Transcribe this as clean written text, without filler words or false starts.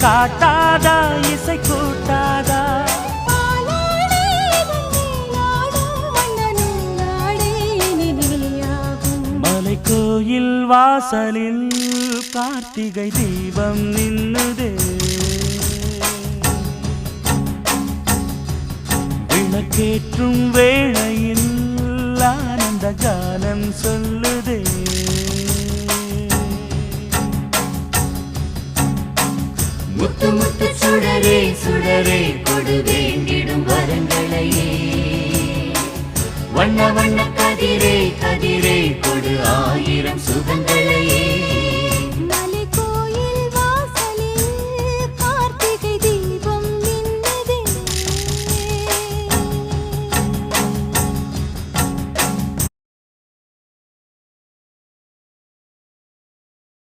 காட்டாதா இசை கூட்டாதா மலை கோயில் வாசலில் கார்த்திகை தீபம் நின்னுதே விளக்கேற்றும் வேளையில் ஆனந்த கானம் சொல்லுதே முத்து முத்து சுடரே சுடரே கொடு வேண்டிடும் வரங்களையே வண்ண வண்ண கதிர்